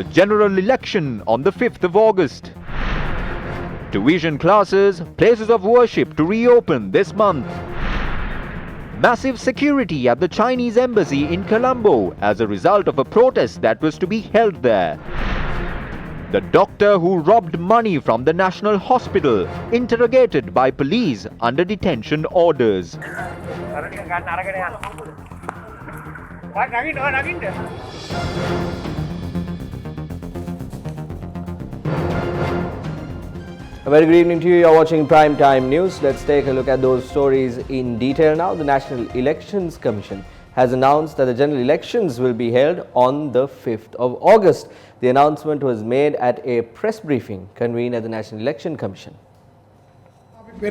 the general election on the 5th of August. Tuition classes, places of worship to reopen this month. Massive security at the Chinese embassy in Colombo as a result of a protest that was to be held there. The doctor who robbed money from the National Hospital interrogated by police under detention orders. A very good evening to you. You're watching Prime Time News. Let's take a look at those stories in detail now. The National Elections Commission has announced that the general elections will be held on the 5th of August. The announcement was made at a press briefing convened at the National Election Commission. At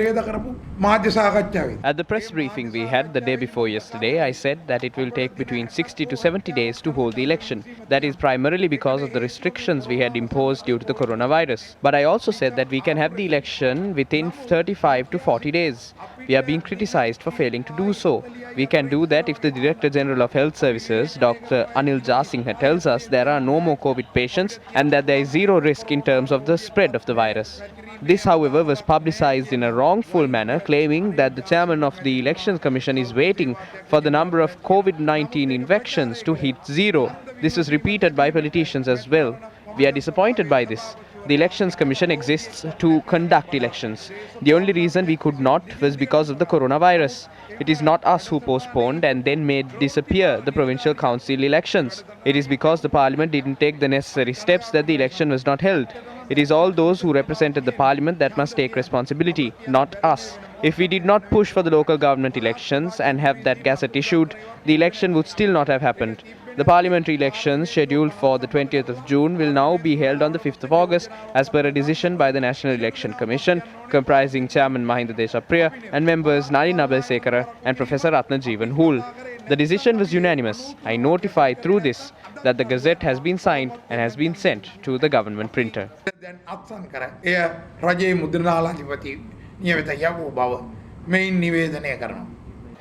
the press briefing we had the day before yesterday, I said that it will take between 60 to 70 days to hold the election. That is primarily because of the restrictions we had imposed due to the coronavirus. But I also said that we can have the election within 35 to 40 days. We are being criticized for failing to do so. We can do that if the Director General of Health Services, Dr. Anil Jasinghe, tells us there are no more COVID patients and that there is zero risk in terms of the spread of the virus. This, however, was publicized in a wrongful manner, claiming that the chairman of the Elections Commission is waiting for the number of COVID-19 infections to hit zero. This was repeated by politicians as well. We are disappointed by this. The Elections Commission exists to conduct elections. The only reason we could not was because of the coronavirus. It is not us who postponed and then made disappear the provincial council elections. It is because the parliament didn't take the necessary steps that the election was not held. It is all those who represented the parliament that must take responsibility, not us. If we did not push for the local government elections and have that gazette issued, the election would still not have happened. The parliamentary elections scheduled for the 20th of June will now be held on the 5th of August as per a decision by the National Election Commission comprising Chairman Mahinda Deshapriya and members Nalin Abeysekara and Professor Ratnajeevan Hool. The decision was unanimous. I notify through this that the gazette has been signed and has been sent to the government printer.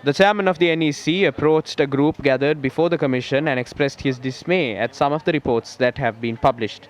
The chairman of the NEC approached a group gathered before the commission and expressed his dismay at some of the reports that have been published.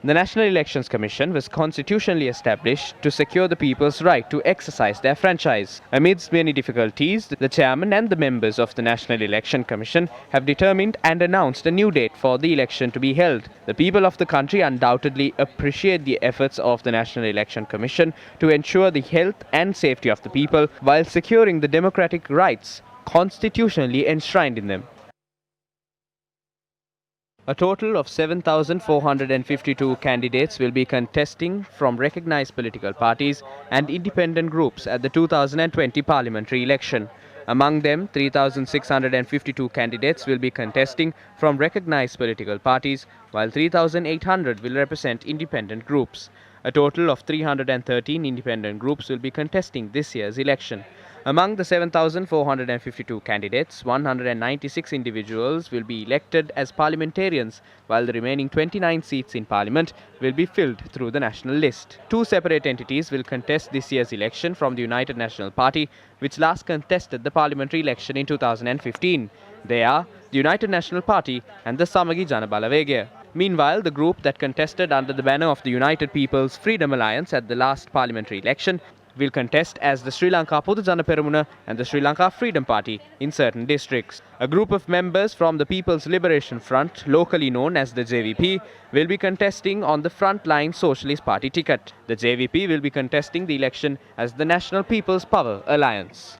The National Elections Commission was constitutionally established to secure the people's right to exercise their franchise. Amidst many difficulties, the chairman and the members of the National Election Commission have determined and announced a new date for the election to be held. The people of the country undoubtedly appreciate the efforts of the National Election Commission to ensure the health and safety of the people while securing the democratic rights constitutionally enshrined in them. A total of 7,452 candidates will be contesting from recognized political parties and independent groups at the 2020 parliamentary election. Among them, 3,652 candidates will be contesting from recognized political parties, while 3,800 will represent independent groups. A total of 313 independent groups will be contesting this year's election. Among the 7,452 candidates, 196 individuals will be elected as parliamentarians, while the remaining 29 seats in parliament will be filled through the national list. Two separate entities will contest this year's election from the United National Party, which last contested the parliamentary election in 2015. They are the United National Party and the Samagi Jana Balawegaya. Meanwhile, the group that contested under the banner of the United People's Freedom Alliance at the last parliamentary election will contest as the Sri Lanka Podu Jana Peramuna and the Sri Lanka Freedom Party in certain districts. A group of members from the People's Liberation Front, locally known as the JVP, will be contesting on the Frontline Socialist Party ticket. The JVP will be contesting the election as the National People's Power Alliance.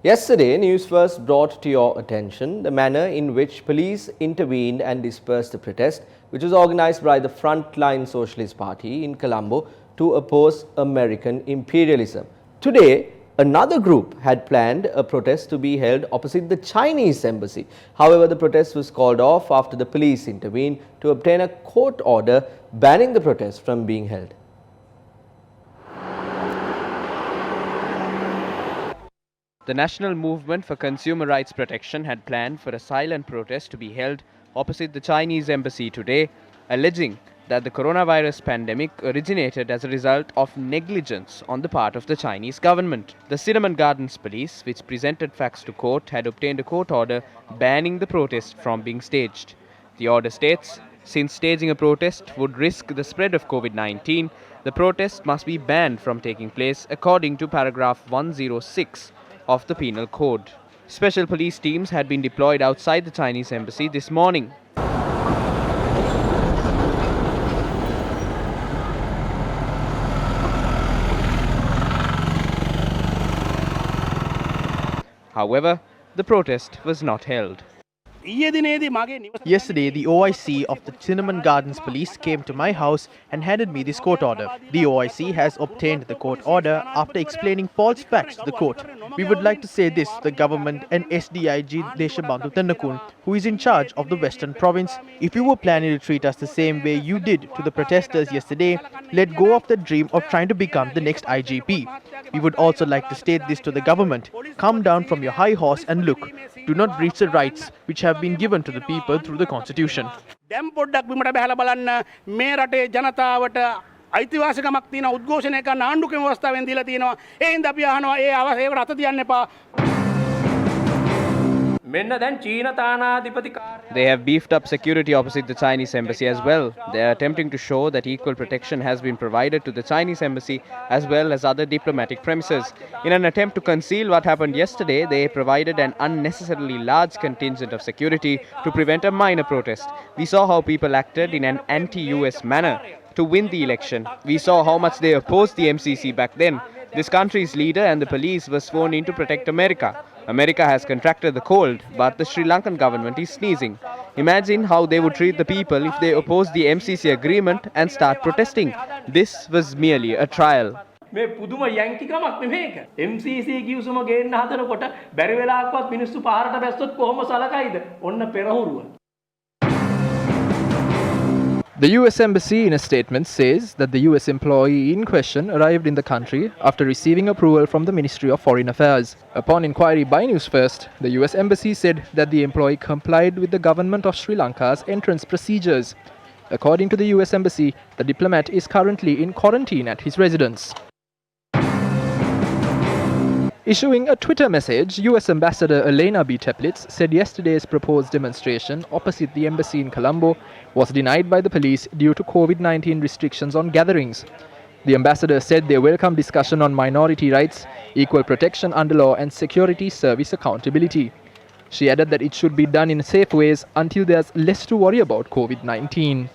Yesterday, News First brought to your attention the manner in which police intervened and dispersed the protest, which was organized by the Frontline Socialist Party in Colombo to oppose American imperialism. Today, Another group had planned a protest to be held opposite the Chinese embassy. However, the protest was called off after the police intervened to obtain a court order banning the protest from being held. The National Movement for Consumer Rights Protection had planned for a silent protest to be held opposite the Chinese embassy today, alleging that the coronavirus pandemic originated as a result of negligence on the part of the Chinese government. The Cinnamon Gardens police, which presented facts to court, had obtained a court order banning the protest from being staged. The order states, since staging a protest would risk the spread of COVID-19, the protest must be banned from taking place according to paragraph 106 of the Penal Code. Special police teams had been deployed outside the Chinese embassy this morning. However, the protest was not held. Yesterday, the OIC of the Cinnamon Gardens police came to my house and handed me this court order. The OIC has obtained the court order after explaining false facts to the court. We would like to say this to the government and SDIG Deshabandhu Tennakun, who is in charge of the Western Province. If you were planning to treat us the same way you did to the protesters yesterday, let go of the dream of trying to become the next IGP. We would also like to state this to the government. Come down from your high horse and look. Do not breach the rights which have been given to the people through the constitution. අයිතිවාසිකමක් තියෙන උද්ඝෝෂණය කරන ආණ්ඩුක්‍රම ව්‍යවස්ථාවෙන් දීලා තියෙනවා. ඒ හින්දා අපි අහනවා ඒ ඒකට අත තියන්න එපා. They have beefed up security opposite the Chinese embassy as well. They are attempting to show that equal protection has been provided to the Chinese embassy as well as other diplomatic premises. In an attempt to conceal what happened yesterday, they provided an unnecessarily large contingent of security to prevent a minor protest. We saw how people acted in an anti-US manner to win the election. We saw how much they opposed the MCC back then. This country's leader and the police were sworn in to protect America. America has contracted the cold, but the Sri Lankan government is sneezing. Imagine how they would treat the people if they oppose the MCC agreement and start protesting. This was merely a trial. මේ පුදුම යැන්කිකමක් නෙමේක. MCC කිව්සම ගේන්න හදනකොට බැරි වෙලාවක්වත් මිනිස්සු පාරට බැස්සොත් කොහොම සලකයිද? ඔන්න පෙරහුරුව. The US Embassy in a statement says that the US employee in question arrived in the country after receiving approval from the Ministry of Foreign Affairs. Upon inquiry by Newsfirst, the US Embassy said that the employee complied with the government of Sri Lanka's entrance procedures. According to the US Embassy, the diplomat is currently in quarantine at his residence. Issuing a Twitter message, US Ambassador Elena B. Teplitz said yesterday's proposed demonstration opposite the embassy in Colombo was denied by the police due to COVID-19 restrictions on gatherings. The ambassador said they welcome discussion on minority rights, equal protection under law and security service accountability. She added that it should be done in safe ways until there's less to worry about COVID-19.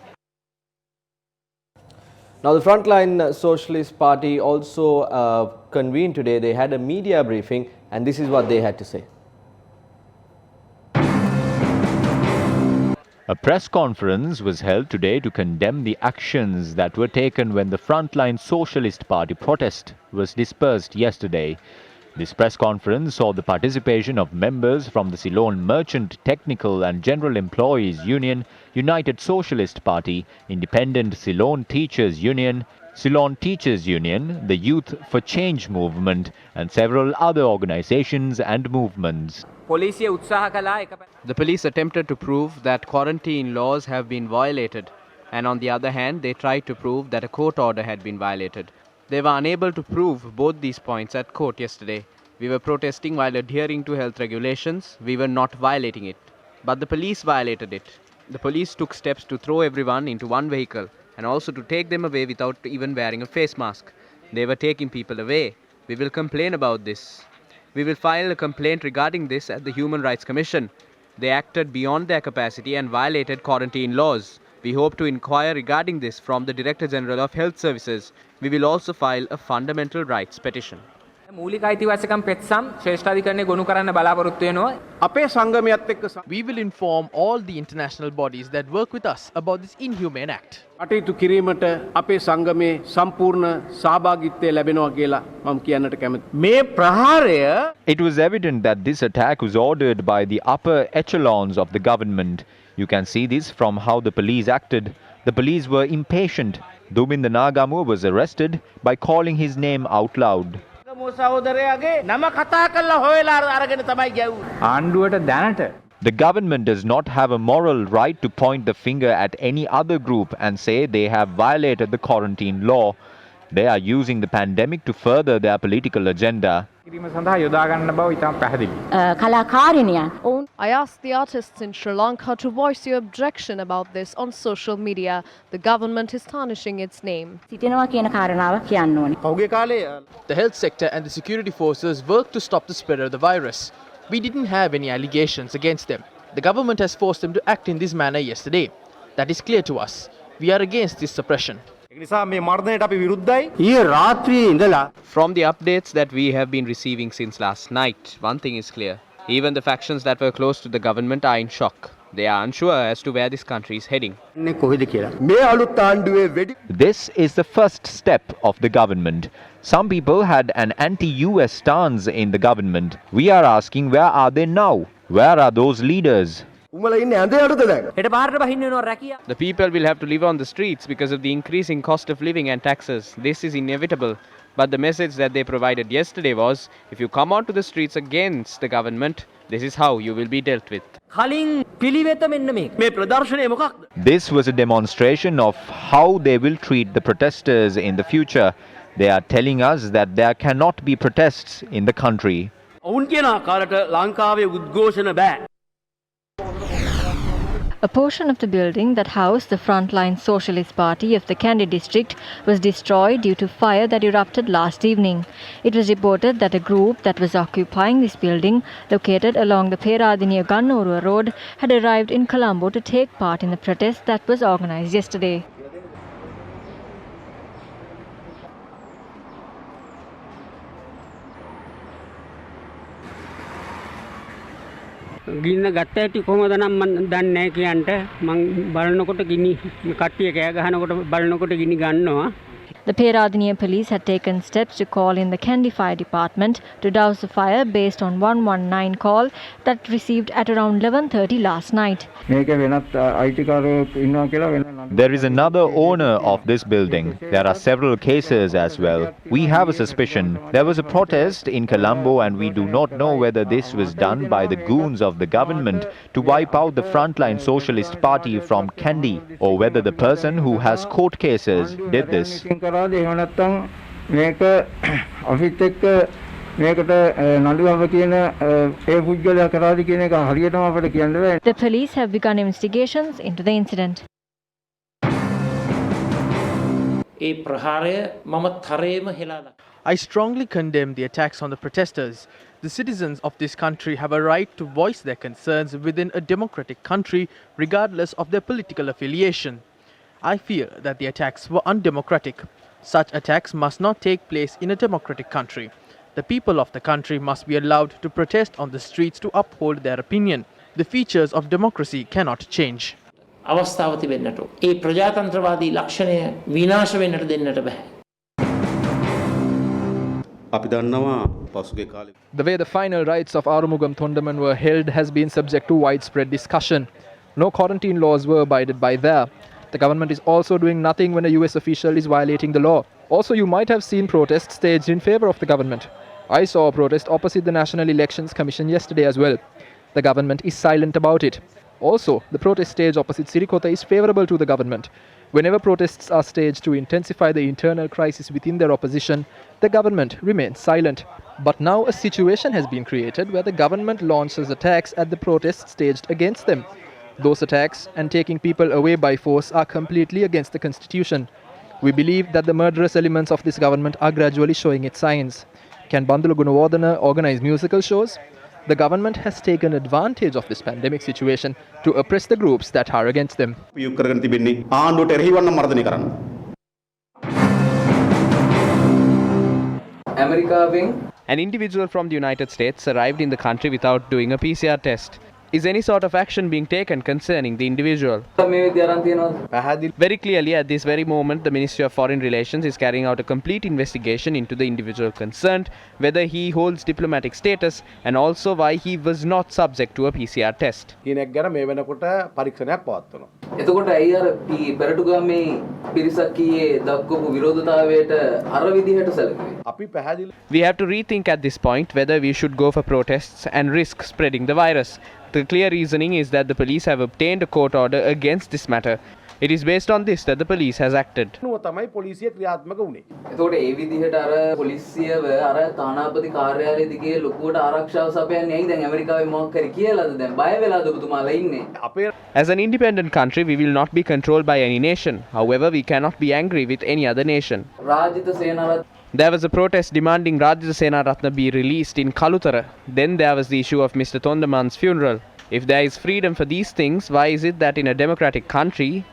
Now, the Frontline Socialist Party also convened today. They had a media briefing, and this is what they had to say. A press conference was held today to condemn the actions that were taken when the Frontline Socialist Party protest was dispersed yesterday. This press conference saw the participation of members from the Ceylon Merchant Technical and General Employees Union, United Socialist Party, Independent Ceylon Teachers Union, Ceylon Teachers Union, the Youth for Change Movement and several other organizations and movements. The police attempted to prove that quarantine laws have been violated, and on the other hand, they tried to prove that a court order had been violated. They were unable to prove both these points at court yesterday. We were protesting while adhering to health regulations. We were not violating it. But the police violated it. The police took steps to throw everyone into one vehicle and also to take them away without even wearing a face mask. They were taking people away. We will complain about this. We will file a complaint regarding this at the Human Rights Commission. They acted beyond their capacity and violated quarantine laws. We hope to inquire regarding this from the Director General of Health Services. We will also file a fundamental rights petition. මූලික අයිතිවාසිකම් පෙත්සම් ශ්‍රේෂ්ඨාධිකරණය ගොනු කරන්න බලාපොරොත්තු වෙනවා. අපේ සංගමයත් එක්ක We will inform all the international bodies that work with us about this inhumane act. කටයුතු කිරීමට අපේ සංගමේ සම්පූර්ණ සහභාගීත්වය ලැබෙනවා කියලා මම කියන්නට කැමතියි. මේ ප්‍රහාරය It was evident that this attack was ordered by the upper echelons of the government. You can see this from how the police acted. The police were impatient. Duminda Nagamu was arrested by calling his name out loud. සහෝදරයාගේ නම කතා කරලා හොයලා අරගෙන තමයි ගැව්වේ. ආණ්ඩුවට දැනට The government does not have a moral right to point the finger at any other group and say they have violated the quarantine law. They are using the pandemic to further their political agenda. කිරීම සඳහා යොදා ගන්න බව ඉතාම පැහැදිලි. කලාකාරිනියන් ඔවුන් I asked the artists in Sri Lanka to voice your objection about this on social media. The government is tarnishing its name. සිටිනවා කියන කාරණාව කියන්න ඕනේ. පහුගිය කාලේ The health sector and the security forces worked to stop the spread of the virus. We didn't have any allegations against them. The government has forced them to act in this manner yesterday. That is clear to us. We are against this suppression. ඒ නිසා මේ මර්ධනයට අපි විරුද්ධයි. ඊයේ රාත්‍රියේ ඉඳලා From the updates that we have been receiving since last night, one thing is clear. Even the factions that were close to the government are in shock. They are unsure as to where this country is heading. නේ කොහෙද කියලා. මේ අලුත් ආණ්ඩුවේ වෙඩි This is the first step of the government. Some people had an anti-US stance in the government. We are asking, where are they now? Where are those leaders? උඹලා ඉන්නේ ඇඳේ යටද දැන්? හෙට පාරට බහින්න වෙනවා රැකියා. The people will have to live on the streets because of the increasing cost of living and taxes. This is inevitable. But the message that they provided yesterday was, if you come onto the streets against the government, this is how you will be dealt with. කලින් පිළිවෙත මෙන්න මේක. මේ ප්‍රදර්ශනය මොකක්ද? This was a demonstration of how they will treat the protesters in the future. They are telling us that there cannot be protests in the country. ඔවුන් කියන ආකාරයට ලංකාවේ උද්ඝෝෂණ බෑ. A portion of the building that housed the Frontline Socialist Party of the Kandy district was destroyed due to fire that erupted last evening. It was reported that a group that was occupying this building, located along the Peradiniya Gannoruwa road, had arrived in Colombo to take part in the protest that was organized yesterday. ගින්න ගත්ත ඇටි කොහමද නම් මම දන්නේ නැහැ කියන්ට මම බලනකොට ගිනි කට්ටිය කෑ ගහනකොට බලනකොට ගිනි ගන්නවා. The Peradiniya police had taken steps to call in the Kandy Fire Department to douse the fire based on 119 call that received at around 11:30 last night. There is another owner of this building. There are several cases as well. We have a suspicion. There was a protest in Colombo and we do not know whether this was done by the goons of the government to wipe out the Frontline Socialist Party from Kandy, or whether the person who has court cases did this. The police have begun investigations into the incident. I strongly condemn the attacks on the protesters. The citizens of this country have a right to voice their concerns within a democratic country regardless of their political affiliation. I feel that the attacks were undemocratic. Such attacks must not take place in a democratic country. The people of the country must be allowed to protest on the streets to uphold their opinion. The features of democracy cannot change. අවස්ථාව තිබෙන්නට ඒ ප්‍රජාතන්ත්‍රවාදී ලක්ෂණය විනාශ වෙන්නට දෙන්නට බෑ. අපි දන්නවා පසුගිය කාලේ The way the final rites of Arumugam Thondaman were held has been subject to widespread discussion. No quarantine laws were abided by there. The government is also doing nothing when a US official is violating the law. Also, you might have seen protests staged in favor of the government. I saw a protest opposite the National Elections Commission yesterday as well. The government is silent about it. Also, the protest stage opposite Sirikota is favorable to the government. Whenever protests are staged to intensify the internal crisis within their opposition, the government remains silent. But now a situation has been created where the government launches attacks at the protests staged against them. Those attacks and taking people away by force are completely against the constitution. We believe that the murderous elements of this government are gradually showing its signs. Can Bandula Gunawardana organize musical shows? The government has taken advantage of this pandemic situation to oppress the groups that are against them. ඇමරිකාවෙන් An individual from the United States arrived in the country without doing a PCR test. Is any sort of action being taken concerning the individual? Very clearly, at this very moment, the Ministry of Foreign Relations is carrying out a complete investigation into the individual concerned, whether he holds diplomatic status and also why he was not subject to a PCR test. එතකොට ඇයි අර පෙරටුගාමේ පිරිසක් ඊයේ දක්වපු විරෝධතාවයට අර විදිහට සැලකුවේ? We have to rethink at this point whether we should go for protests and risk spreading the virus. The clear reasoning is that the police have obtained a court order against this matter. It is based on this that the police has acted. එතකොට ඒ විදිහට අර පොලිසියව අර තානාපති කාර්යාලය දිගේ ලොකුවට ආරක්ෂාව සපයන්නේ ඇයි දැන් ඇමරිකාවේ මොකක් හරි කියලාද දැන් බය වෙලාද ඔබතුමාලා ඉන්නේ? As an independent country, we will not be controlled by any nation. However, we cannot be angry with any other nation. Rajitha සේනාරත් There was a protest demanding Rajitha Senaratne be released in Kalutara. Then there was the issue of Mr. Tondaman's funeral. If there is freedom for these things, why is it that in a democratic country,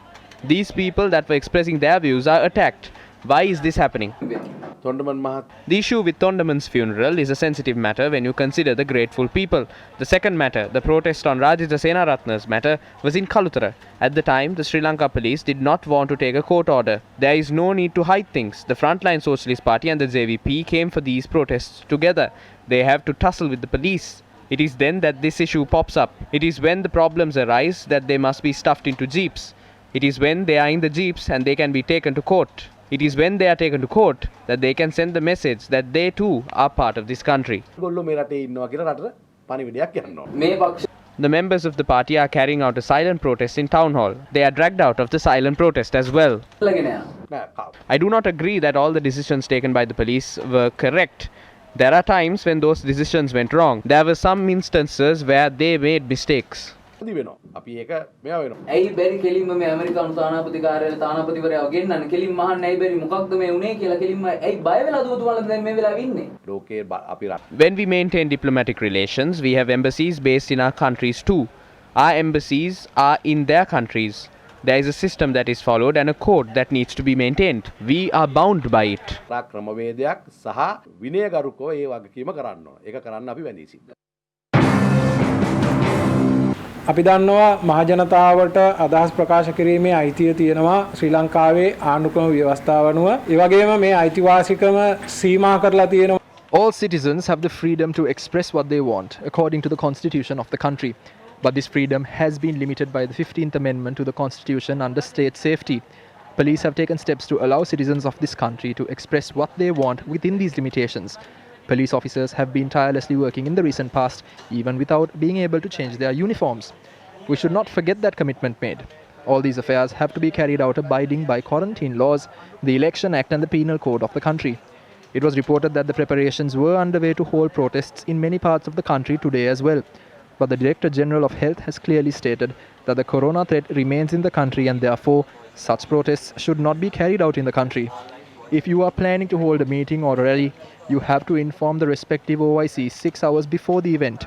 these people that were expressing their views are attacked? Why is this happening? The issue with Tondaman's funeral is a sensitive matter when you consider the grateful people. The second matter, the protest on Rajitha Senaratne's matter, was in Kalutara. At the time, the Sri Lanka police did not want to take a court order. There is no need to hide things. The Frontline Socialist Party and the JVP came for these protests together. They have to tussle with the police. It is then that this issue pops up. It is when the problems arise that they must be stuffed into jeeps. It is when they are in the jeeps and they can be taken to court. It is when they are taken to court that they can send the message that they too are part of this country. The members of the party are carrying out a silent protest in town hall. They are dragged out of the silent protest as well. I do not agree that all the decisions taken by the police were correct. There are times when those decisions went wrong. There were some instances where they made mistakes. ඇයි බැරි කෙලින්ම මේ ඇමරිකානු තානාපති කාර්යාලය තානාපතිවරයාව ගෙන්නන්න කෙලින්ම අහන්න ඇයි බැරි මොකක්ද මේ උනේ කියලා කෙලින්ම ඇයි බය වෙලාද ඔබතුමාලා දැන් මේ වෙලාවෙ ඉන්නේ? When we maintain diplomatic relations, we have embassies based in our countries too. Our embassies are in their countries. There is a system that is followed and a code that needs to be maintained. We are bound by it. අපි දන්නවා මහජනතාවට අදහස් ප්‍රකාශ කිරීමේ අයිතිය තියෙනවා ශ්‍රී ලංකාවේ ආණ්ඩුක්‍රම ව්‍යවස්ථාව අනුව. ඒ වගේම මේ අයිතිවාසිකම සීමා කරලා තියෙනවා. All citizens have the freedom to express what they want according to the constitution of the country. But this freedom has been limited by the 15th Amendment to the Constitution under state safety. Police have taken steps to allow citizens of this country to express what they want within these limitations. Police officers have been tirelessly working in the recent past, even without being able to change their uniforms. We should not forget that commitment made. All these affairs have to be carried out abiding by quarantine laws, the Election Act and the Penal Code of the country. It was reported that the preparations were underway to hold protests in many parts of the country today as well. But the Director General of Health has clearly stated that the corona threat remains in the country and therefore such protests should not be carried out in the country. If you are planning to hold a meeting or a rally, you have to inform the respective OIC 6 hours before the event.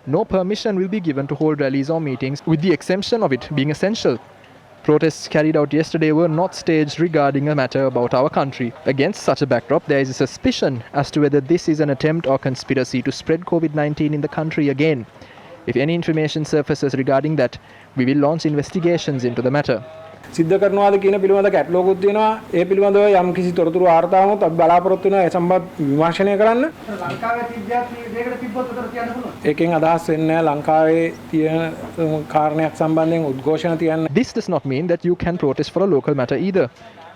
No permission will be given to hold rallies or meetings with the exemption of it being essential. Protests carried out yesterday were not staged regarding a matter about our country. Against such a backdrop, there is a suspicion as to whether this is an attempt or conspiracy to spread COVID-19 in the country again. If any information surfaces regarding that, we will launch investigations into the matter. සිද්ධ කරනවාද කියන පිළිබඳ ගැටලුවකුත් තියෙනවා. ඒ පිළිබඳව යම් කිසි තොරතුරු ආර්ථා වුණොත් අපි බලාපොරොත්තු වෙනවා ඒ සම්බන්ධ විමර්ශනය කරන්න. ලංකාවේ තිබ්බත් මේකට තිබ්බොත් උතර කියන්න පුළුවන්. ඒකෙන් අදහස් වෙන්නේ ලංකාවේ තියෙන කාරණයක් සම්බන්ධයෙන් උද්ඝෝෂණ තියන්න. This does not mean that you can protest for a local matter either.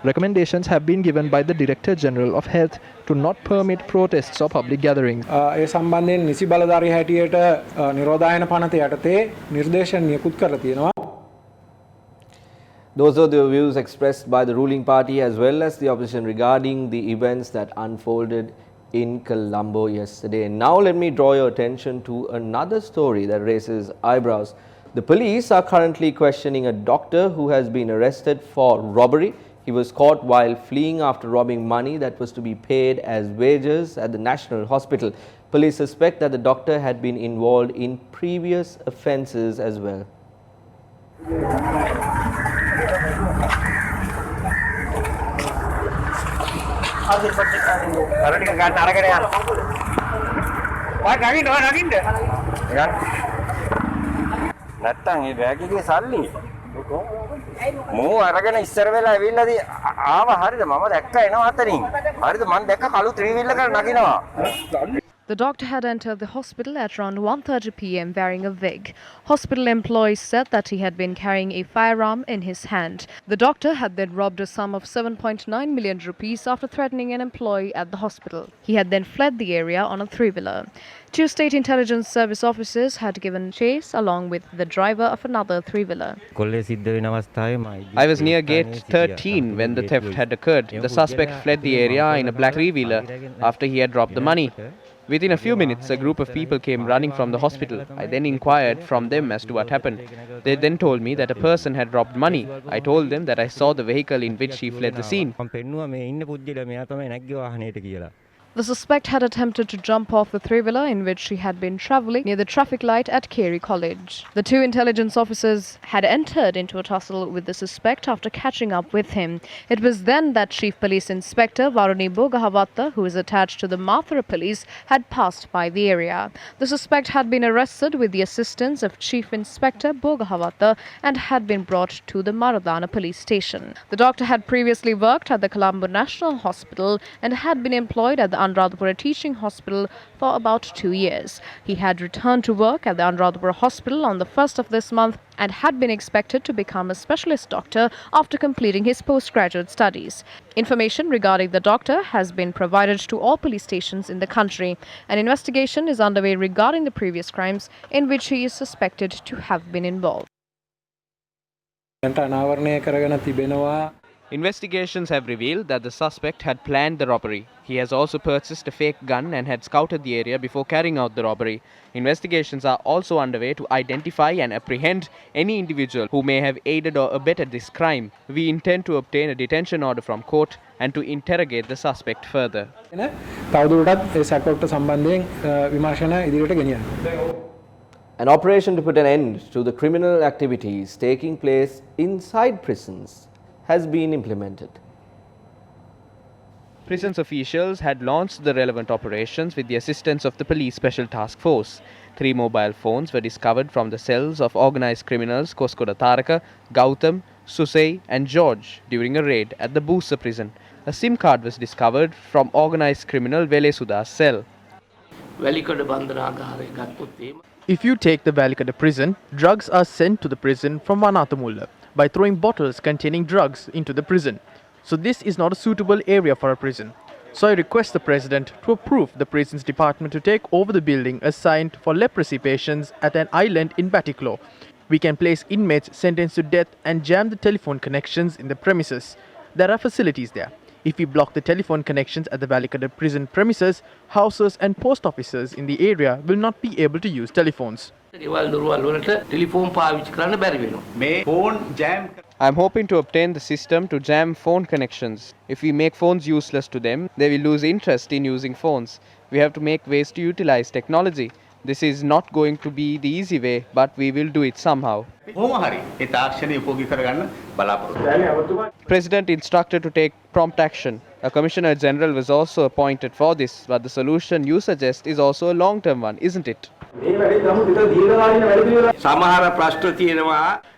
Recommendations have been given by the Director General of Health to not permit protests or public gatherings. ඒ සම්බන්ධයෙන් නිසි බලධාරී හැටියට නිරෝධායන පනත යටතේ නිර්දේශන නිකුත් කරලා තියෙනවා. Those are the views expressed by the ruling party as well as the opposition regarding the events that unfolded in Colombo yesterday. Now let me draw your attention to another story that raises eyebrows. The police are currently questioning a doctor who has been arrested for robbery. He was caught while fleeing after robbing money that was to be paid as wages at the National Hospital. Police suspect that the doctor had been involved in previous offences as well. නැත්තම් මේ bag එකේ සල්ලි මෝ අරගෙන ඉස්සර වෙලා ඇවිල්ලාදී ආව හරිද මම දැක්ක එනවා අතරින් හරිද මම දැක්ක කළු ත්‍රිවිල් එකට නගිනවා. The doctor had entered the hospital at around 1:30 p.m. wearing a wig. Hospital employees said that he had been carrying a firearm in his hand. The doctor had then robbed a sum of 7.9 million rupees after threatening an employee at the hospital. He had then fled the area on a three-wheeler. Two state intelligence service officers had given chase along with the driver of another three-wheeler. I was near gate 13 when the theft had occurred. The suspect fled the area in a black three-wheeler after he had dropped the money. Within a few minutes, a group of people came running from the hospital. I then inquired from them as to what happened. They then told me that a person had robbed money. I told them that I saw the vehicle in which he fled the scene. The suspect had attempted to jump off the three-wheeler in which he had been travelling near the traffic light at Carey College. The two intelligence officers had entered into a tussle with the suspect after catching up with him. It was then that Chief Police Inspector Varuni Bogahavatta, who is attached to the Mathura Police, had passed by the area. The suspect had been arrested with the assistance of Chief Inspector Bogahavatta and had been brought to the Maradana police station. The doctor had previously worked at the Colombo National Hospital and had been employed at the Anuradhapura Teaching Hospital for about 2 years. He had returned to work at the Anuradhapura Hospital on the 1st of this month and had been expected to become a specialist doctor after completing his postgraduate studies. Information regarding the doctor has been provided to all police stations in the country. An investigation is underway regarding the previous crimes in which he is suspected to have been involved. Investigations have revealed that the suspect had planned the robbery. He has also purchased a fake gun and had scouted the area before carrying out the robbery. Investigations are also underway to identify and apprehend any individual who may have aided or abetted this crime. We intend to obtain a detention order from court and to interrogate the suspect further. An operation to put an end to the criminal activities taking place inside prisons has been implemented. Prisons officials had launched the relevant operations with the assistance of the Police Special Task Force. 3 mobile phones were discovered from the cells of organised criminals Koskoda Taraka, Gautam, Susei and George during a raid at the Busa prison. A SIM card was discovered from organised criminal Velesuda's cell. If you take the Valikada prison, drugs are sent to the prison from Vanathamulla by throwing bottles containing drugs into the prison. So this is not a suitable area for a prison. So I request the President to approve the prisons department to take over the building assigned for leprosy patients at an island in Batiklo. We can place inmates sentenced to death and jam the telephone connections in the premises. There are facilities there. If we block the telephone connections at the Valikada prison premises, houses and post offices in the area will not be able to use telephones. I am hoping to obtain the system to jam phone connections. If we make phones useless to them, they will lose interest in using phones. We have to make ways to utilize technology. This is not going to be the easy way, but we will do it somehow. President instructed to take prompt action. A Commissioner General was also appointed for this, but the solution you suggest is also a long-term one, isn't it?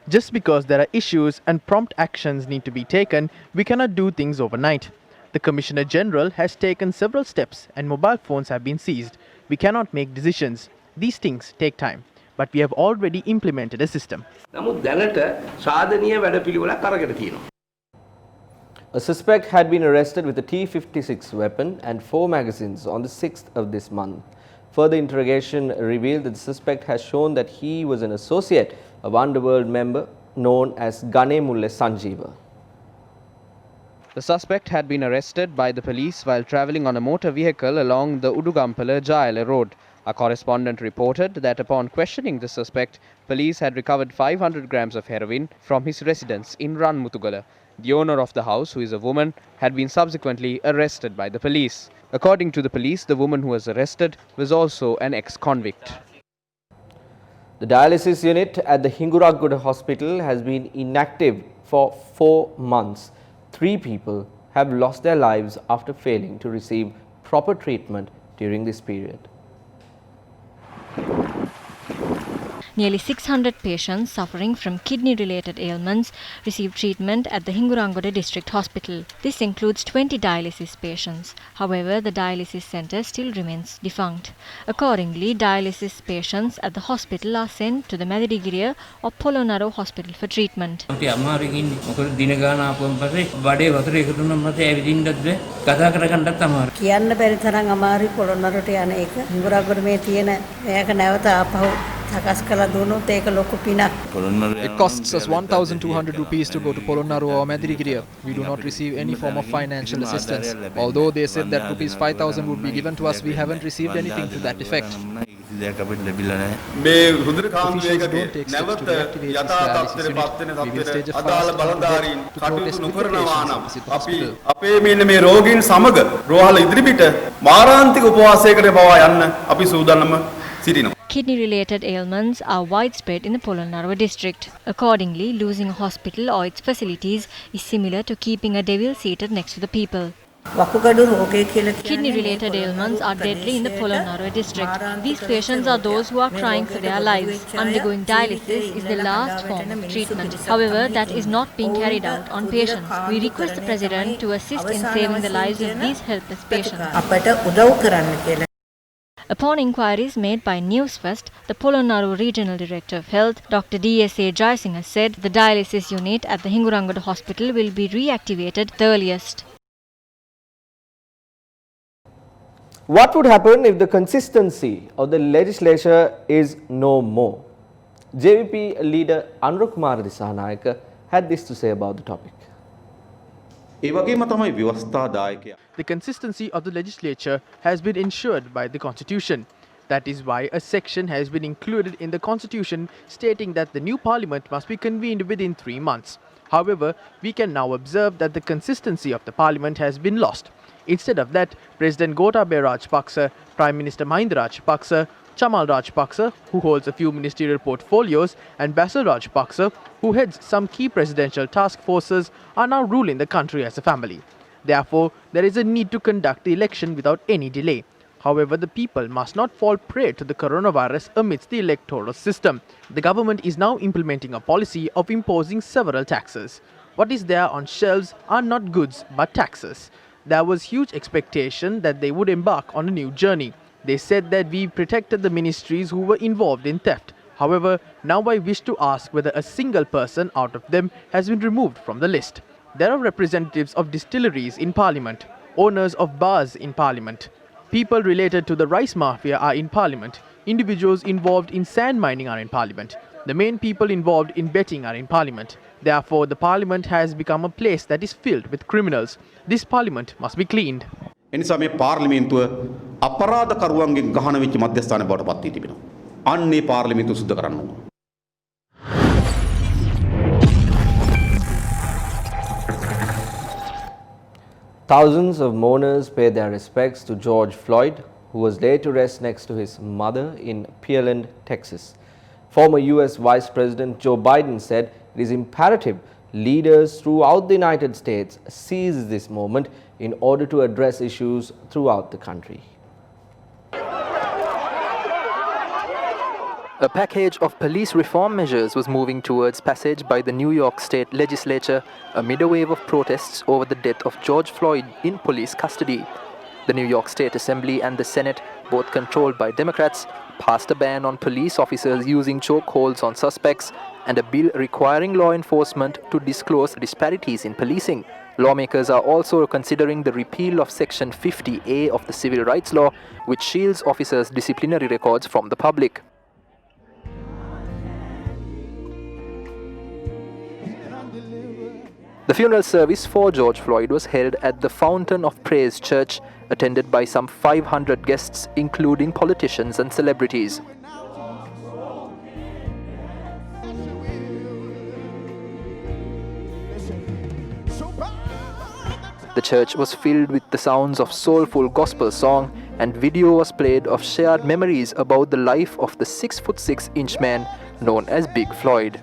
Just because there are issues and prompt actions need to be taken, we cannot do things overnight. The Commissioner General has taken several steps and mobile phones have been seized. We cannot make decisions. These things take time, but we have already implemented a system. A suspect had been arrested with a T-56 weapon and 4 magazines on the 6th of this month. Further interrogation revealed that the suspect has shown that he was an associate of underworld member known as Gane Mulle Sanjeeva. The suspect had been arrested by the police while travelling on a motor vehicle along the Udugampala Jayala road. Our correspondent reported that upon questioning the suspect, police had recovered 500 grams of heroin from his residence in Ranmutugala. The owner of the house, who is a woman, had been subsequently arrested by the police. According to the police, the woman who was arrested was also an ex-convict. The dialysis unit at the Hinguraggoda Hospital has been inactive for 4 months. 3 people have lost their lives after failing to receive proper treatment during this period. Nearly 600 patients suffering from kidney-related ailments receive treatment at the Hingurangoda District Hospital. This includes 20 dialysis patients. However, the dialysis centre still remains defunct. Accordingly, dialysis patients at the hospital are sent to the Madirigiriya or Polonnaruwa hospital for treatment. කියන්න බැරි තරම් අමාරුයි පොළොන්නරුවට යන එක. හිඟුරාගොඩ මේ තියෙන මේක නැවත ආපහු සකස් කළ දුන්නොත් ඒක ලොකු පිනක්. It costs us 1,200 rupees to go to Polonnaruwa or Madirigiriya. We do not receive any form of financial assistance. Although they said that rupees 5,000 would be given to us, we haven't received anything to that effect. Officials don't take steps to reactivate this dialysis unit. We will stage a fast to protest with the patients opposite the hospital. අපේ මෙන්න මේ රෝගීන් සමග රෝහල ඉදිරිපිට මාරාන්තික උපවාසයකට පවා යන්න අපි සූදානම සිටිනවා. Kidney-related ailments are widespread in the Polonnaruwa district. Accordingly, losing a hospital or its facilities is similar to keeping a devil seated next to the people. Kidney-related ailments are deadly in the Polonnaruwa district. These patients are those who are crying for their lives. Undergoing dialysis is the last form of treatment. However, that is not being carried out on patients. We request the President to assist in saving the lives of these helpless patients. Upon inquiries made by Newsfirst, the Polonnaruwa Regional Director of Health, Dr. D.S.A. Jayasinghe said the dialysis unit at the Hingurangoda Hospital will be reactivated the earliest. What would happen if the consistency of the legislature is no more? JVP leader Anurukumara Disanayaka had this to say about the topic. The consistency of the legislature has been ensured by the Constitution. That is why a section has been included in the Constitution stating that the new parliament must be convened within 3 months. However, we can now observe that the consistency of the parliament has been lost. Instead of that, President Gotabaya Rajapaksa, Prime Minister Mahinda Rajapaksa, Chamal Rajapaksa, who holds a few ministerial portfolios, and Basil Rajapaksa, who heads some key presidential task forces, are now ruling the country as a family. Therefore, there is a need to conduct the election without any delay. However, the people must not fall prey to the coronavirus amidst the electoral system. The government is now implementing a policy of imposing several taxes. What is there on shelves are not goods but taxes. There was huge expectation that they would embark on a new journey. They said that we protected the ministries who were involved in theft. However, now I wish to ask whether a single person out of them has been removed from the list. There are representatives of distilleries in Parliament, owners of bars in Parliament. People related to the rice mafia are in Parliament. Individuals involved in sand mining are in Parliament. The main people involved in betting are in Parliament. Therefore, the Parliament has become a place that is filled with criminals. This Parliament must be cleaned. එනිසා මේ පාර්ලිමේන්තුව අපරාධකරුවන්ගෙන් ගහන වෙච්ච මධ්‍යස්ථානය බවට පත් වී තිබෙනවා. අන්නේ පාර්ලිමේන්තුව සුද්ධ කරන්න ඕන. Thousands of mourners paid their respects to George Floyd, who was laid to rest next to his mother in Pearland, Texas. Former US Vice President Joe Biden said it is imperative leaders throughout the United States seize this moment in order to address issues throughout the country. A package of police reform measures was moving towards passage by the New York State Legislature amid a wave of protests over the death of George Floyd in police custody. The New York State Assembly and the Senate, both controlled by Democrats, passed a ban on police officers using chokeholds on suspects and a bill requiring law enforcement to disclose disparities in policing. Lawmakers are also considering the repeal of Section 50A of the Civil Rights Law, which shields officers' disciplinary records from the public. The funeral service for George Floyd was held at the Fountain of Praise Church, attended by some 500 guests, including politicians and celebrities. The church was filled with the sounds of soulful gospel song, and video was played of shared memories about the life of the 6'6" man known as Big Floyd.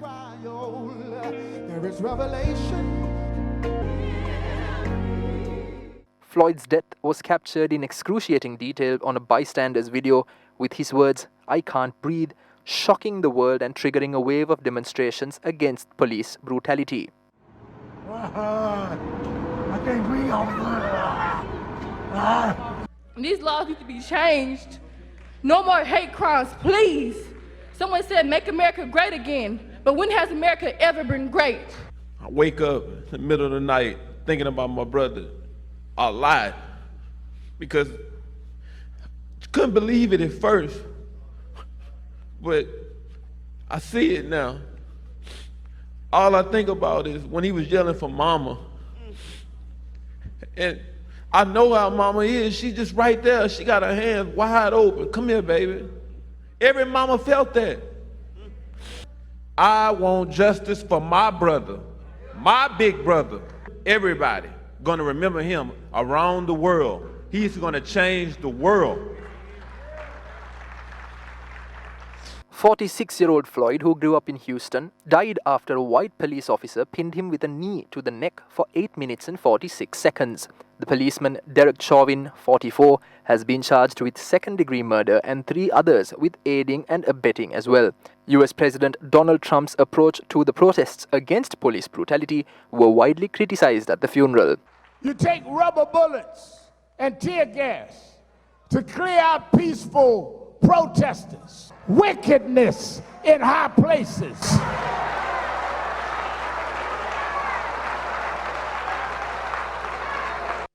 Floyd's death was captured in excruciating detail on a bystander's video with his words, "I can't breathe," shocking the world and triggering a wave of demonstrations against police brutality. These laws need to be changed. No more hate crimes, please. Someone said make America great again, but when has America ever been great? I wake up in the middle of the night thinking about my brother a lot because I couldn't believe it at first, but I see it now. All I think about is when he was yelling for mama. And I know how mama is. She's just right there. She got her hands wide open. Come here, baby. Every mama felt that. I want justice for my brother, my big brother. Everybody gonna remember him around the world. He's gonna change the world. 46-year-old Floyd, who grew up in Houston, died after a white police officer pinned him with a knee to the neck for 8 minutes and 46 seconds. The policeman, Derek Chauvin, 44, has been charged with second-degree murder and 3 others with aiding and abetting as well. US President Donald Trump's approach to the protests against police brutality were widely criticized at the funeral. You take rubber bullets and tear gas to clear out peaceful protesters. Wickedness in high places.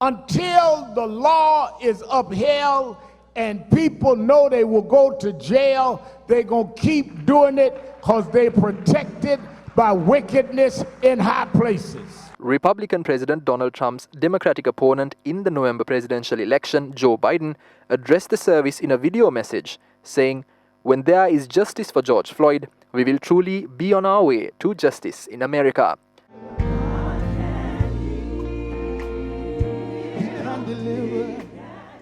Until the law is upheld and people know they will go to jail, they're going to keep doing it because they're protected by wickedness in high places. Republican President Donald Trump's Democratic opponent in the November presidential election, Joe Biden, addressed the service in a video message, saying, "When there is justice for George Floyd, we will truly be on our way to justice in America."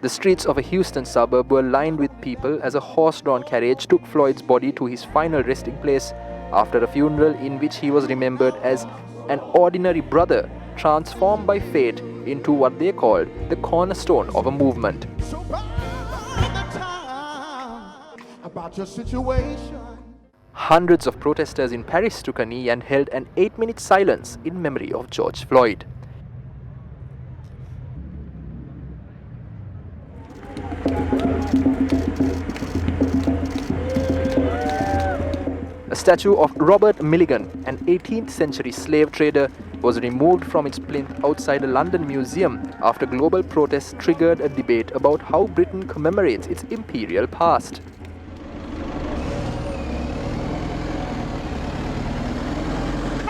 The streets of a Houston suburb were lined with people as a horse-drawn carriage took Floyd's body to his final resting place after a funeral in which he was remembered as an ordinary brother transformed by fate into what they called the cornerstone of a movement. About your situation. Hundreds of protesters in Paris took a knee and held an 8-minute silence in memory of George Floyd. A statue of Robert Milligan, an 18th century slave trader, was removed from its plinth outside a London museum after global protests triggered a debate about how Britain commemorates its imperial past.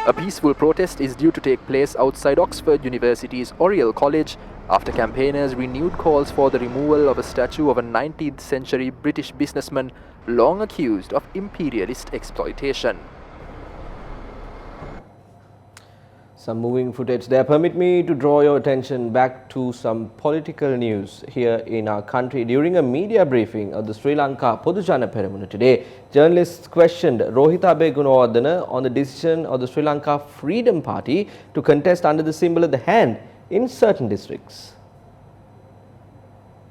A peaceful protest is due to take place outside Oxford University's Oriel College after campaigners renewed calls for the removal of a statue of a 19th century British businessman long accused of imperialist exploitation. Some moving footage there. Permit me to draw your attention back to some political news here in our country. During a media briefing of the Sri Lanka Podujana Peramuna today, journalists questioned Rohita Gunawardena on the decision of the Sri Lanka Freedom Party to contest under the symbol of the hand in certain districts.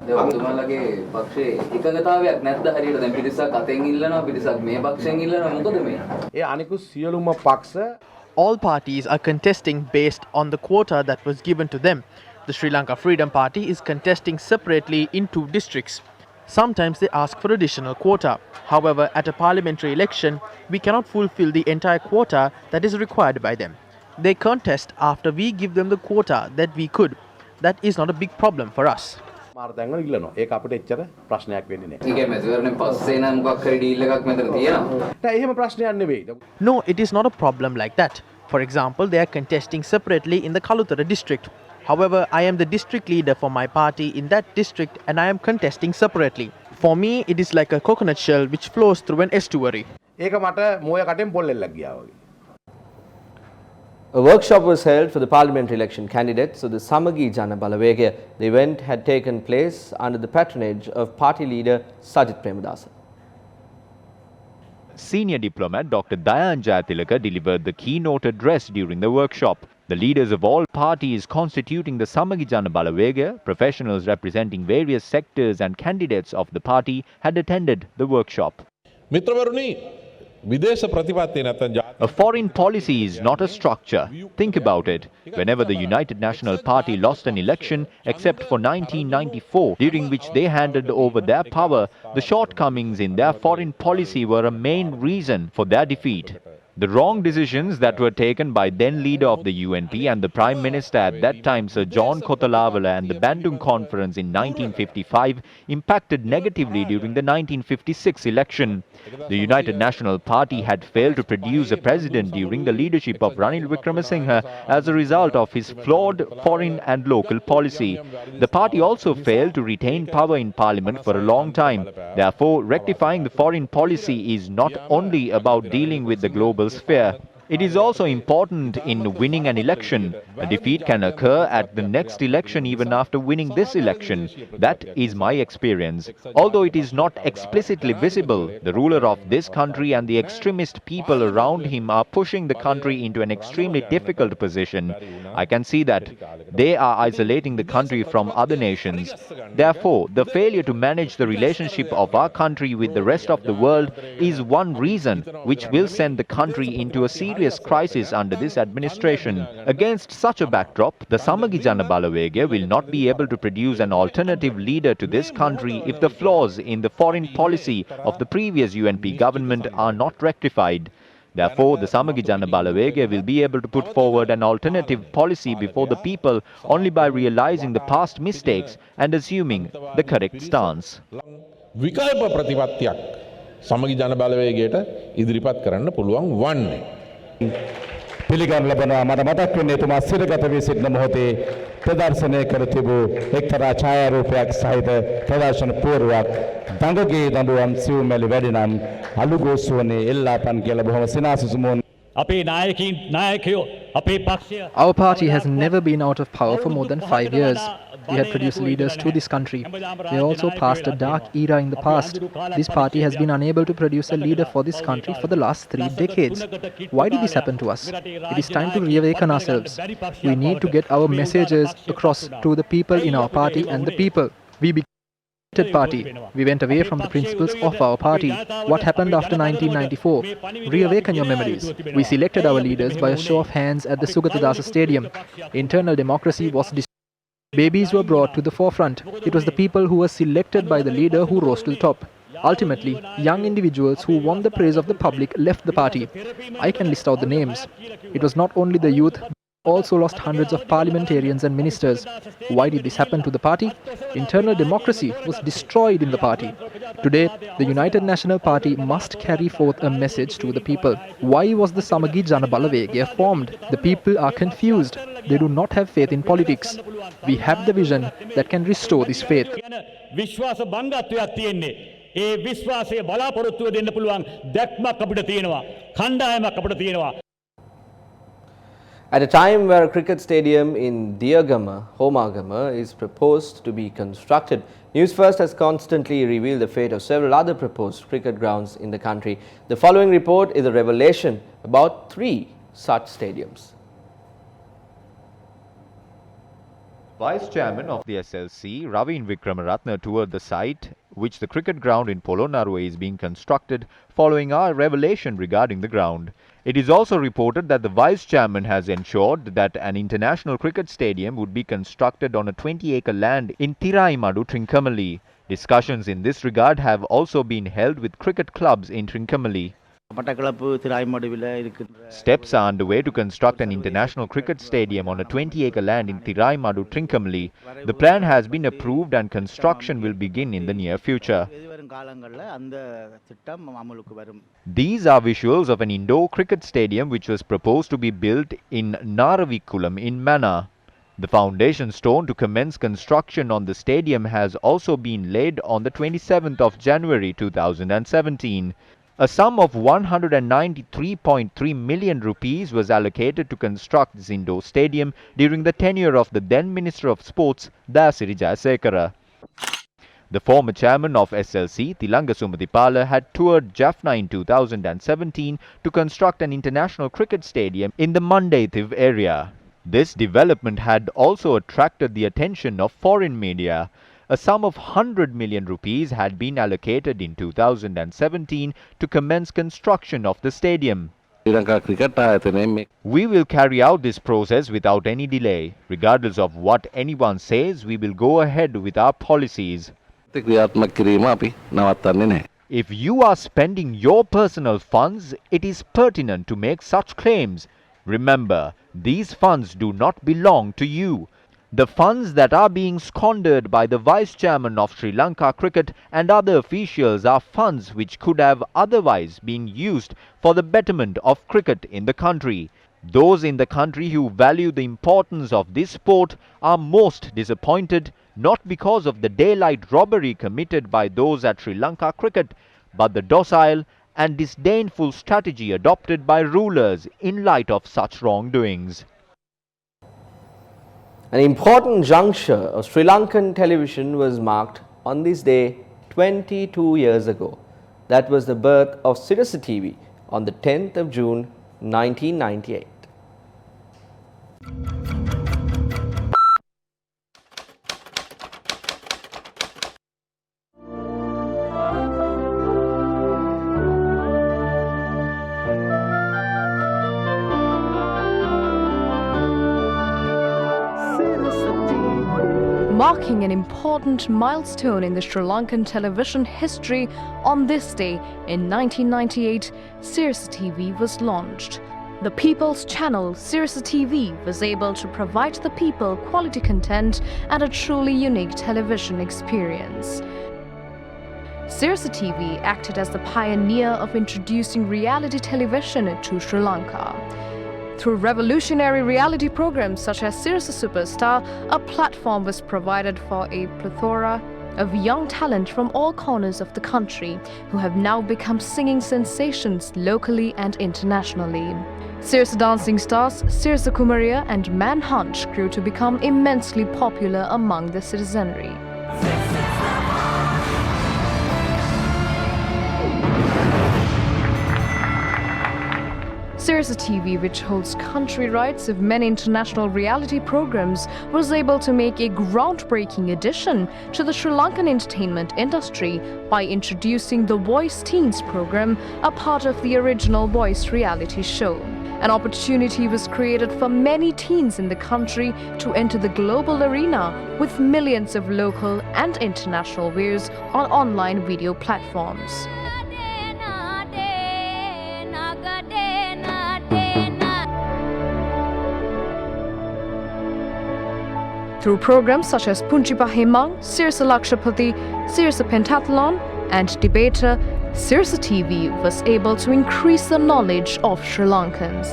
ඔබතුමාලගේ පක්ෂයේ එකඟතාවයක් නැද්ද හරියට දැන් පිරිසක් අතෙන් ඉල්ලනවා පිරිසක් මේ පක්ෂයෙන් ඉල්ලනවා මොකද මේ ඒ අනිකුත් සියලුම පක්ෂ All parties are contesting based on the quota that was given to them. The Sri Lanka Freedom Party is contesting separately in 2 districts. Sometimes they ask for additional quota. However, at a parliamentary election, we cannot fulfill the entire quota that is required by them. They contest after we give them the quota that we could. That is not a big problem for us. මාර්තංගල ඉල්ලනවා. ඒක අපිට එච්චර ප්‍රශ්නයක් වෙන්නේ නැහැ. ඒකේ මැතිවරණයෙන් පස්සේ නම් මොකක් හරි ඩීල් එකක් මෙතන තියෙනවා. නෑ එහෙම ප්‍රශ්නයක් නෙවෙයි. No, it is not a problem like that. For example, they are contesting separately in the Kalutara district. However, I am the district leader for my party in that district and I am contesting separately. For me, it is like a coconut shell which flows through an estuary. ඒක මට මොය කටෙන් පොල්ලෙල්ලක් ගියා වගේ. A workshop was held for the parliamentary election candidates of the Samagi Jana Balawega. The event had taken place under the patronage of party leader Sajith Premadasa. Senior diplomat Dr. Dayan Jayatilaka delivered the keynote address during the workshop. The leaders of all parties constituting the Samagi Jana Balawega, professionals representing various sectors and candidates of the party had attended the workshop. A foreign policy is not a structure. Think about it. Whenever the United National Party lost an election, except for 1994, during which they handed over their power, the shortcomings in their foreign policy were a main reason for their defeat. The wrong decisions that were taken by then leader of the UNP and the Prime Minister at that time, Sir John Kotalawala, and the Bandung Conference in 1955 impacted negatively during the 1956 election. The United National Party had failed to produce a president during the leadership of Ranil Wickremesinghe as a result of his flawed foreign and local policy. The party also failed to retain power in parliament for a long time. Therefore, rectifying the foreign policy is not only about dealing with the global sphere. It is also important in winning an election. A defeat can occur at the next election even after winning this election. That is my experience. Although it is not explicitly visible, the ruler of this country and the extremist people around him are pushing the country into an extremely difficult position. I can see that they are isolating the country from other nations. Therefore, the failure to manage the relationship of our country with the rest of the world is one reason which will send the country into a serious crisis under this administration. Against such a backdrop, the Samagi Jana Balawegaya will not be able to produce an alternative leader to this country if the flaws in the foreign policy of the previous UNP government are not rectified. Therefore, the Samagi Jana Balawegaya will be able to put forward an alternative policy before the people only by realizing the past mistakes and assuming the correct stance. විකල්ප ප්‍රතිපත්තියක් සමගි ජන බලවේගයට ඉදිරිපත් කරන්න පුළුවන් වන්නේ. පිළිගන්න ලබනවා මට මතක් වෙන්නේ එතුමා සිරගත වී සිටින මොහොතේ ප්‍රදර්ශනය කර තිබූ එක්තරා ඡායාරූපයක් සහිත ප්‍රදර්ශන පුවරුවක් දඟගේ දඬුවම් සිව්මැලි වැඩිනම් අලුගෝසුවනේ එල්ලාපන් කියලා බොහොම සිනාසුසුමුවන්. Our party has never been out of power for more than 5 years. We had produced leaders to this country. We also passed a dark era in the past. This party has been unable to produce a leader for this country for the last 3 decades. Why did this happen to us? It is time to reawaken ourselves. We need to get our messages across to the people in our party and the people. We became a party. We went away from the principles of our party. What happened after 1994? Reawaken your memories. We selected our leaders by a show of hands at the Sugatadasa Stadium. Internal democracy was destroyed. Babies were brought to the forefront. It was the people who were selected by the leader who rose to the top. Ultimately, young individuals who won the praise of the public left the party. I can list out the names. It was not only the youth, also lost hundreds of parliamentarians and ministers. Why did this happen to the party? Internal democracy was destroyed in the party. Today, the United National Party must carry forth a message to the people. Why was the Samagi Jana Balawegaya formed? The people are confused. They do not have faith in politics. We have the vision that can restore this faith. විශ්වාස බංගත්වයක් තියෙන්නේ. ඒ විශ්වාසය බලාපොරොත්තුව දෙන්න පුළුවන් දැක්මක් අපිට තියෙනවා. කණ්ඩායමක් අපිට තියෙනවා. At a time where a cricket stadium in Diyagama, Homagama, is proposed to be constructed, Newsfirst has constantly revealed the fate of several other proposed cricket grounds in the country. The following report is a revelation about 3 such stadiums. Vice Chairman of the SLC, Ravin Wickramaratne, toured the site which the cricket ground in Polonnaruwa is being constructed following our revelation regarding the ground. It is also reported that the Vice Chairman has ensured that an international cricket stadium would be constructed on a 20-acre land in Thiraimadu, Trincomalee. Discussions in this regard have also been held with cricket clubs in Trincomalee. Steps are underway to construct an international cricket stadium on a 20-acre land in Thiraimadu, Trincomalee. The plan has been approved and construction will begin in the near future. These are visuals of an indoor cricket stadium which was proposed to be built in Naravikulam in Mannar. The foundation stone to commence construction on the stadium has also been laid on the 27th of January 2017. A sum of 193.3 million rupees was allocated to construct this indoor stadium during the tenure of the then Minister of Sports, Dayasiri Jayasekara. The former chairman of SLC, Tilanga Sumadipala, had toured Jaffna in 2017 to construct an international cricket stadium in the Mundaithiv area. This development had also attracted the attention of foreign media. a sum of 100 million rupees had been allocated in 2017 to commence construction of the stadium. We will carry out this process without any delay. Regardless of what anyone says, we will go ahead with our policies. If you are spending your personal funds, it is pertinent to make such claims. Remember, these funds do not belong to you. The funds that are being squandered by the Vice Chairman of Sri Lanka Cricket and other officials are funds which could have otherwise been used for the betterment of cricket in the country. Those in the country who value the importance of this sport are most disappointed, not because of the daylight robbery committed by those at Sri Lanka Cricket, but the docile and disdainful strategy adopted by rulers in light of such wrongdoings. An important juncture of Sri Lankan television was marked on this day 22 years ago. That was the birth of Sirasa TV on the 10th of June 1998. Marking an important milestone in the Sri Lankan television history, on this day in 1998, Sirasa TV was launched. The People's Channel, Sirasa TV, was able to provide the people quality content and a truly unique television experience. Sirasa TV acted as the pioneer of introducing reality television to Sri Lanka. Through revolutionary reality programs such as Sirasa Superstar, a platform was provided for a plethora of young talent from all corners of the country who have now become singing sensations locally and internationally. Sirasa Dancing Stars, Sirasa Kumaria and Manhunt grew to become immensely popular among the citizenry. Sirasa TV, which holds country rights of many international reality programs, was able to make a groundbreaking addition to the Sri Lankan entertainment industry by introducing the Voice Teens program, a part of the original Voice reality show. An opportunity was created for many teens in the country to enter the global arena with millions of local and international viewers on online video platforms. Through programs such as Punchipa Hemang, Sirasa Lakshapati, Sirasa Pentathlon, and Debater, Sirasa TV was able to increase the knowledge of Sri Lankans.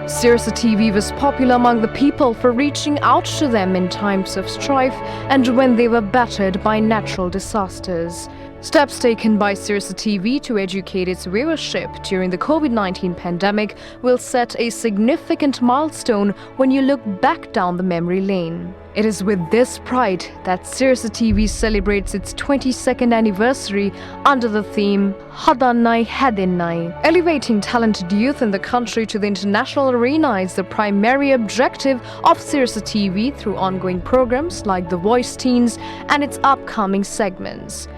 Sirasa TV was popular among the people for reaching out to them in times of strife and when they were battered by natural disasters. Steps taken by Sirasa TV to educate its viewership during the COVID-19 pandemic will set a significant milestone when you look back down the memory lane. It is with this pride that Sirasa TV celebrates its 22nd anniversary under the theme Hadannai Hadennai. Elevating talented youth in the country to the international arena is the primary objective of Sirasa TV through ongoing programs like The Voice Teens and its upcoming segments.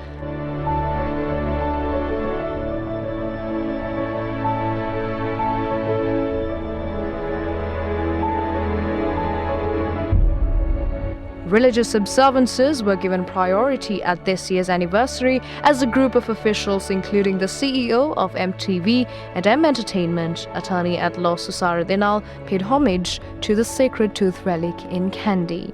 Religious observances were given priority at this year's anniversary as a group of officials including the CEO of MTV and M Entertainment, Attorney at Law Susara Dinal, paid homage to the Sacred Tooth relic in Kandy.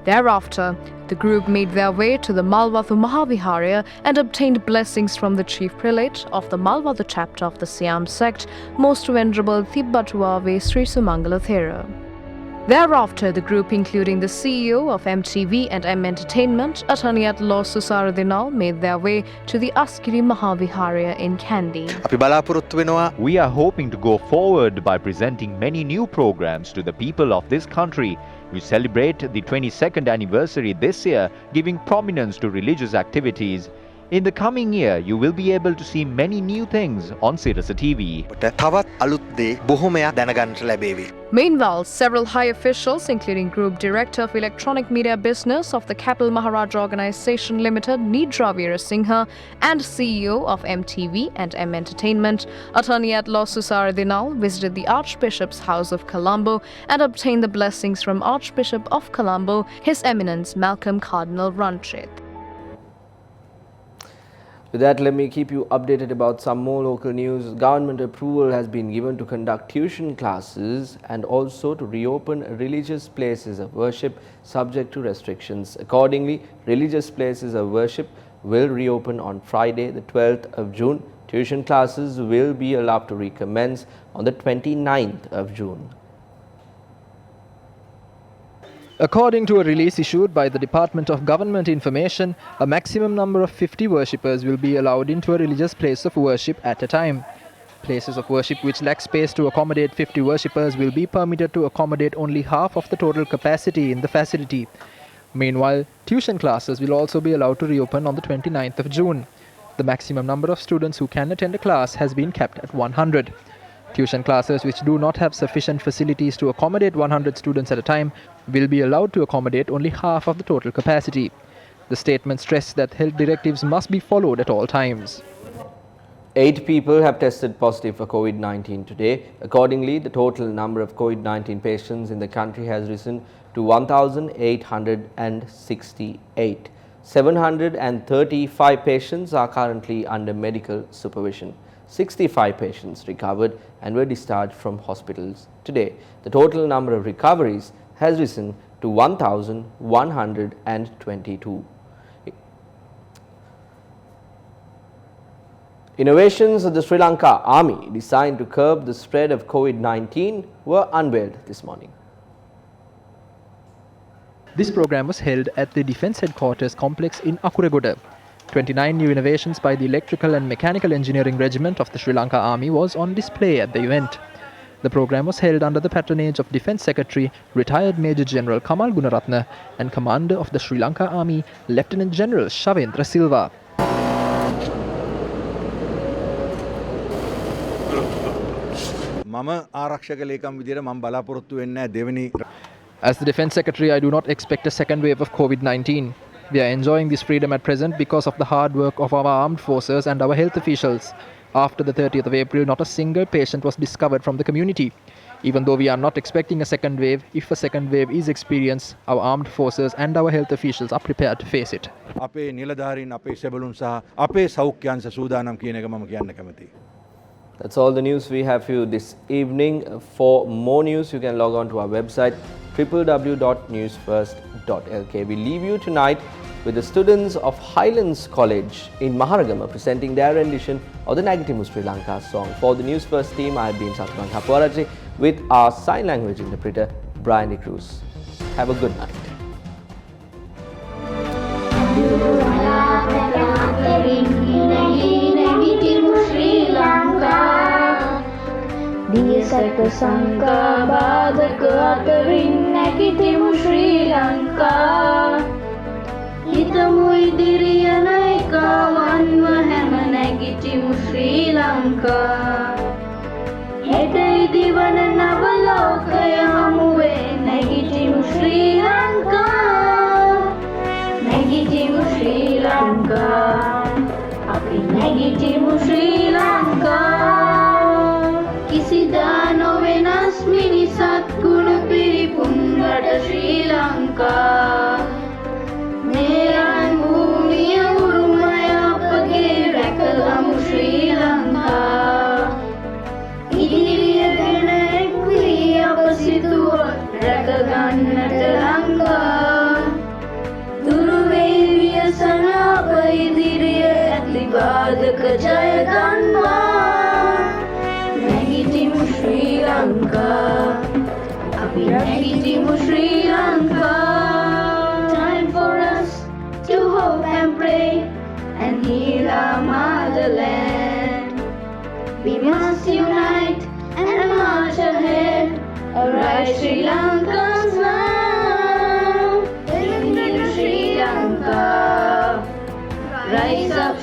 Thereafter, the group made their way to the Malvathu Mahaviharya and obtained blessings from the chief prelate of the Malvathu chapter of the Siam sect, Most Venerable Thibbatuave Sri Sumangala Thera. Thereafter, the group, including the CEO of MTV and M Entertainment, Attorney at Law Susara Dinal, made their way to the Askiri Mahaviharya in Kandy. We are hoping to go forward by presenting many new programs to the people of this country. We celebrate the 22nd anniversary this year, giving prominence to religious activities. In the coming year, you will be able to see many new things on Sirasa TV. Meanwhile, several high officials, including Group Director of Electronic Media Business of the Kapil Maharaj Organisation Limited, Nidra Veerasinghe, and CEO of MTV and M Entertainment, Attorney at Law Susar Dinal, visited the Archbishop's House of Colombo and obtained the blessings from Archbishop of Colombo, His Eminence Malcolm Cardinal Ranjit. With that, let me keep you updated about some more local news. Government approval has been given to conduct tuition classes and also to reopen religious places of worship subject to restrictions. Accordingly, religious places of worship will reopen on Friday, the 12th of June. Tuition classes will be allowed to recommence on the 29th of June. According to a release issued by the Department of Government Information, a maximum number of 50 worshippers will be allowed into a religious place of worship at a time. Places of worship which lack space to accommodate 50 worshippers will be permitted to accommodate only half of the total capacity in the facility. Meanwhile, tuition classes will also be allowed to reopen on the 29th of June. The maximum number of students who can attend a class has been kept at 100. Tuition classes which do not have sufficient facilities to accommodate 100 students at a time will be allowed to accommodate only half of the total capacity. The statement stressed that health directives must be followed at all times. 8 people have tested positive for COVID-19 today. Accordingly, the total number of COVID-19 patients in the country has risen to 1,868. 735 patients are currently under medical supervision. 65 patients recovered and were discharged from hospitals today. The total number of recoveries has risen to 1,122. Innovations of the Sri Lanka Army designed to curb the spread of COVID-19 were unveiled this morning. This program was held at the Defence Headquarters complex in Akuregoda. 29 new innovations by the Electrical and Mechanical Engineering Regiment of the Sri Lanka Army was on display at the event. The program was held under the patronage of Defence Secretary, retired Major General Kamal Gunaratne, and Commander of the Sri Lanka Army, Lieutenant General Shavendra Silva. As the Defence Secretary, I do not expect a second wave of COVID-19. We are enjoying this freedom at present because of the hard work of our armed forces and our health officials. After the 30th of April, not a single patient was discovered from the community. Even though we are not expecting a second wave, if a second wave is experienced, our armed forces and our health officials are prepared to face it. That's all the news we have for you this evening. For more news, you can log on to our website www.newsfirst.lk. We leave you tonight with the students of Highlands College in Maharagama presenting their rendition of the Nagitimu Sri Lanka song. For the News First team, I have been Satman Kapwaraji with our sign language interpreter, Brian Cruz. Have a good night. Saka sangka badaka atarin nakitimu Sri Lanka Hitamu idiriya naika wanma hama nakitimu Sri Lanka Heta idiwana navalokaya hamuwe nakitimu Sri Lanka Nakitimu Sri Lanka Api nakitimu Sri Lanka Kisida no venas minisat guna piripun rata Sri Lanka Meran bhumiya urumaya apage rakalamu Sri Lanka Idiriya gana ekwi apasituwa rakagannata Lanka Duruve vyasana apa idiriya atli badaka jaya ganwa Nagitimu Sri Lanka Api Nagitimu Sri Lanka Time for us to hope and pray and heal our motherland We must unite and march ahead Arise Sri Lankans now Nagitimu Sri Lanka Rise up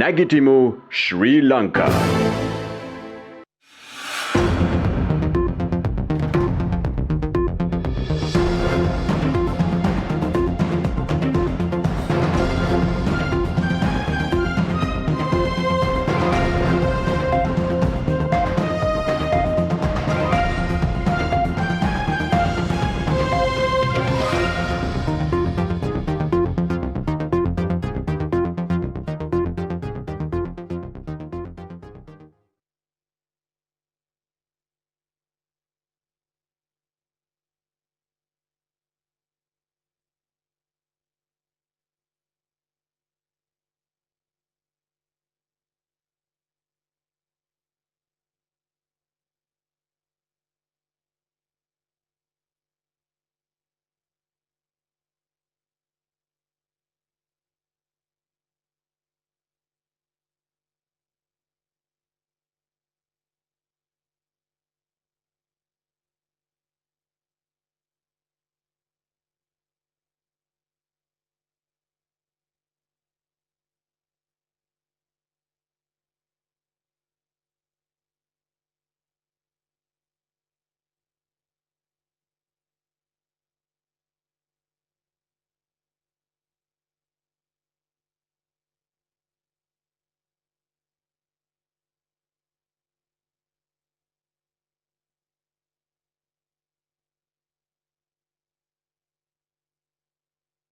Nagitimu, Sri Lanka.